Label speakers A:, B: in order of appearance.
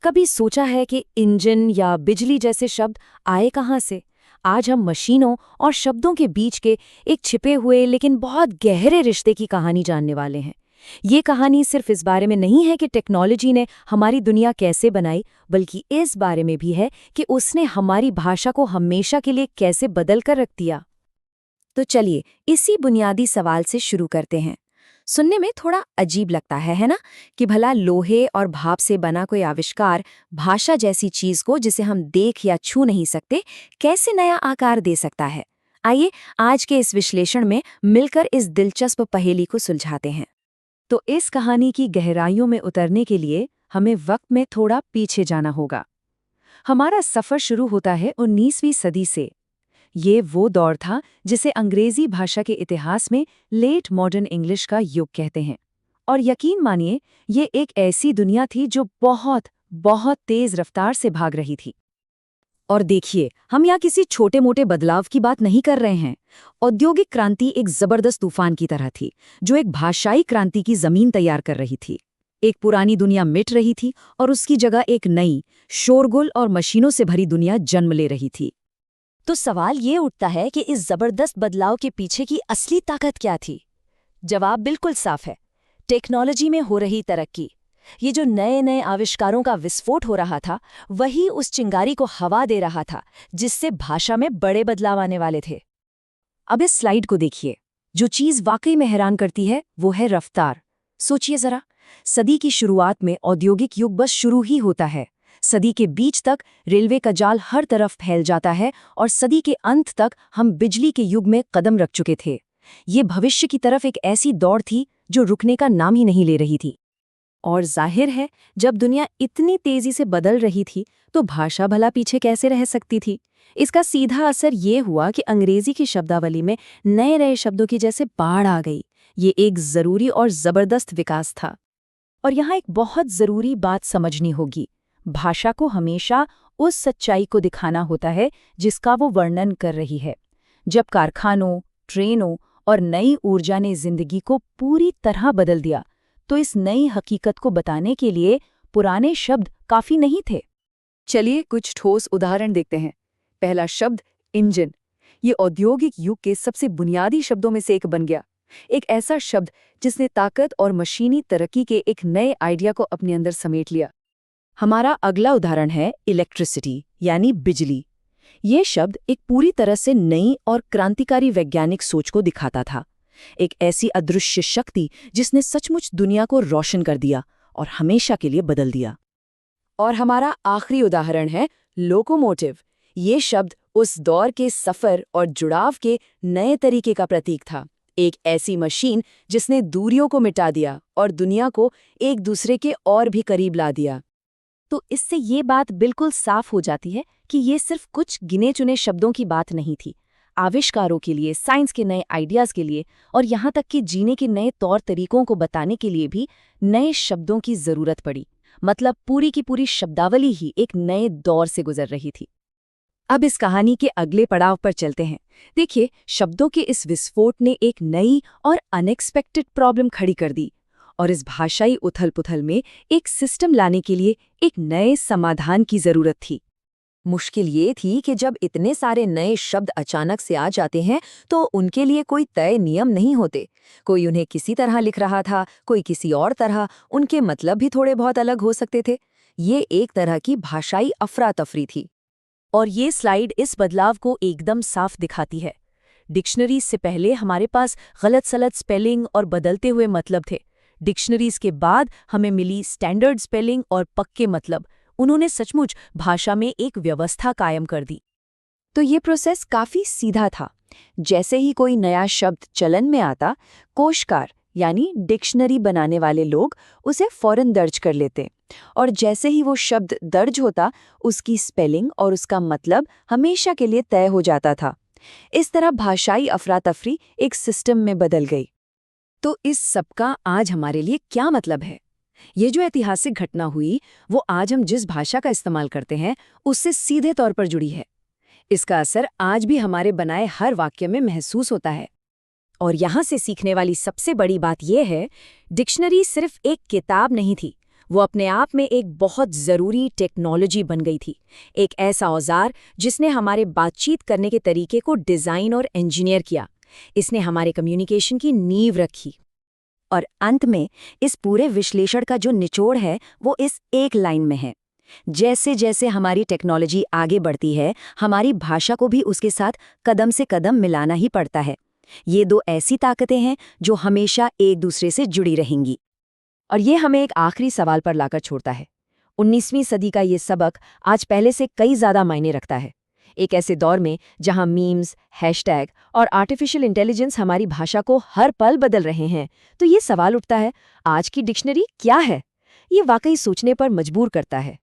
A: कभी सोचा है कि इंजन या बिजली जैसे शब्द आए कहाँ से? आज हम मशीनों और शब्दों के बीच के एक छिपे हुए लेकिन बहुत गहरे रिश्ते की कहानी जानने वाले हैं। ये कहानी सिर्फ इस बारे में नहीं है कि टेक्नोलॉजी ने हमारी दुनिया कैसे बनाई, बल्कि इस बारे में भी है कि उसने हमारी भाषा को हमेशा के लिए कैसे बदल कर रख दिया। तो चलिए इसी बुनियादी सवाल से शुरू करते हैं। सुनने में थोड़ा अजीब लगता है ना, कि भला लोहे और भाप से बना कोई आविष्कार भाषा जैसी चीज को, जिसे हम देख या छू नहीं सकते, कैसे नया आकार दे सकता है। आइए आज के इस विश्लेषण में मिलकर इस दिलचस्प पहेली को सुलझाते हैं। तो इस कहानी की गहराइयों में उतरने के लिए हमें वक्त में थोड़ा पीछे जाना होगा। हमारा सफर शुरू होता है 19वीं सदी से। ये वो दौर था जिसे अंग्रेजी भाषा के इतिहास में लेट मॉडर्न इंग्लिश का युग कहते हैं। और यकीन मानिए, ये एक ऐसी दुनिया थी जो बहुत बहुत तेज रफ्तार से भाग रही थी। और देखिए, हम यहाँ किसी छोटे मोटे बदलाव की बात नहीं कर रहे हैं। औद्योगिक क्रांति एक जबरदस्त तूफान की तरह थी, जो एक भाषाई क्रांति की जमीन तैयार कर रही थी। एक पुरानी दुनिया मिट रही थी और उसकी जगह एक नई, शोरगुल और मशीनों से भरी दुनिया जन्म ले रही थी। तो सवाल ये उठता है कि इस जबरदस्त बदलाव के पीछे की असली ताकत क्या थी? जवाब बिल्कुल साफ है, टेक्नोलॉजी में हो रही तरक्की। ये जो नए नए आविष्कारों का विस्फोट हो रहा था, वही उस चिंगारी को हवा दे रहा था, जिससे भाषा में बड़े बदलाव आने वाले थे। अब इस स्लाइड को देखिए। जो चीज वाकई में हैरान करती है वो है रफ्तार। सोचिए जरा, सदी की शुरुआत में औद्योगिक युग बस शुरू ही होता है। सदी के बीच तक रेलवे का जाल हर तरफ फैल जाता है और सदी के अंत तक हम बिजली के युग में कदम रख चुके थे। ये भविष्य की तरफ एक ऐसी दौड़ थी जो रुकने का नाम ही नहीं ले रही थी। और जाहिर है, जब दुनिया इतनी तेजी से बदल रही थी तो भाषा भला पीछे कैसे रह सकती थी। इसका सीधा असर ये हुआ कि अंग्रेजी की शब्दावली में नए नए शब्दों की जैसे बाढ़ आ गई। ये एक जरूरी और जबरदस्त विकास था। और यहाँ एक बहुत जरूरी बात समझनी होगी। भाषा को हमेशा उस सच्चाई को दिखाना होता है जिसका वो वर्णन कर रही है। जब कारखानों, ट्रेनों और नई ऊर्जा ने जिंदगी को पूरी तरह बदल दिया, तो इस नई हकीकत को बताने के लिए पुराने शब्द काफी नहीं थे। चलिए कुछ ठोस उदाहरण देखते हैं। पहला शब्द इंजन। ये औद्योगिक युग के सबसे बुनियादी शब्दों में से एक बन गया। एक ऐसा शब्द जिसने ताकत और मशीनी तरक्की के एक नए आइडिया को अपने अंदर समेट लिया। हमारा अगला उदाहरण है इलेक्ट्रिसिटी, यानी बिजली। ये शब्द एक पूरी तरह से नई और क्रांतिकारी वैज्ञानिक सोच को दिखाता था। एक ऐसी अदृश्य शक्ति जिसने सचमुच दुनिया को रोशन कर दिया और हमेशा के लिए बदल दिया। और हमारा आखिरी उदाहरण है लोकोमोटिव। ये शब्द उस दौर के सफर और जुड़ाव के नए तरीके का प्रतीक था। एक ऐसी मशीन जिसने दूरियों को मिटा दिया और दुनिया को एक दूसरे के और भी करीब ला दिया। तो इससे ये बात बिल्कुल साफ हो जाती है कि ये सिर्फ कुछ गिने चुने शब्दों की बात नहीं थी। आविष्कारों के लिए, साइंस के नए आइडियाज के लिए और यहाँ तक कि जीने के नए तौर तरीकों को बताने के लिए भी नए शब्दों की जरूरत पड़ी। मतलब पूरी की पूरी शब्दावली ही एक नए दौर से गुजर रही थी। अब इस कहानी के अगले पड़ाव पर चलते हैं। देखिए, शब्दों के इस विस्फोट ने एक नई और अनएक्सपेक्टेड प्रॉब्लम खड़ी कर दी। और इस भाषाई उथल-पुथल में एक सिस्टम लाने के लिए एक नए समाधान की जरूरत थी। मुश्किल ये थी कि जब इतने सारे नए शब्द अचानक से आ जाते हैं तो उनके लिए कोई तय नियम नहीं होते। कोई उन्हें किसी तरह लिख रहा था, कोई किसी और तरह। उनके मतलब भी थोड़े बहुत अलग हो सकते थे। ये एक तरह की भाषाई अफरा-तफरी थी। और ये स्लाइड इस बदलाव को एकदम साफ दिखाती है। डिक्शनरी से पहले हमारे पास गलत-सलत स्पेलिंग और बदलते हुए मतलब थे। डिक्शनरीज के बाद हमें मिली स्टैंडर्ड स्पेलिंग और पक्के मतलब। उन्होंने सचमुच भाषा में एक व्यवस्था कायम कर दी। तो ये प्रोसेस काफी सीधा था। जैसे ही कोई नया शब्द चलन में आता, कोशकार यानी डिक्शनरी बनाने वाले लोग उसे फौरन दर्ज कर लेते। और जैसे ही वो शब्द दर्ज होता, उसकी स्पेलिंग और उसका मतलब हमेशा के लिए तय हो जाता था। इस तरह भाषाई अफरा-तफरी एक सिस्टम में बदल गई। तो इस सब का आज हमारे लिए क्या मतलब है? ये जो ऐतिहासिक घटना हुई, वो आज हम जिस भाषा का इस्तेमाल करते हैं, उससे सीधे तौर पर जुड़ी है। इसका असर आज भी हमारे बनाए हर वाक्य में महसूस होता है। और यहाँ से सीखने वाली सबसे बड़ी बात यह है, डिक्शनरी सिर्फ एक किताब नहीं थी, वो अपने आप में एक बहुत ज़रूरी टेक्नोलॉजी बन गई थी, एक ऐसा औजार जिसने हमारे बातचीत करने के तरीके को डिज़ाइन और इंजीनियर किया। इसने हमारे कम्युनिकेशन की नींव रखी। और अंत में इस पूरे विश्लेषण का जो निचोड़ है वो इस एक लाइन में है। जैसे जैसे हमारी टेक्नोलॉजी आगे बढ़ती है, हमारी भाषा को भी उसके साथ कदम से कदम मिलाना ही पड़ता है। ये दो ऐसी ताकतें हैं जो हमेशा एक दूसरे से जुड़ी रहेंगी। और ये हमें एक आखिरी सवाल पर लाकर छोड़ता है। 19वीं सदी का ये सबक आज पहले से कई ज़्यादा मायने रखता है। एक ऐसे दौर में जहां मीम्स, हैशटैग और आर्टिफिशियल इंटेलिजेंस हमारी भाषा को हर पल बदल रहे हैं, तो ये सवाल उठता है, आज की डिक्शनरी क्या है? ये वाकई सोचने पर मजबूर करता है।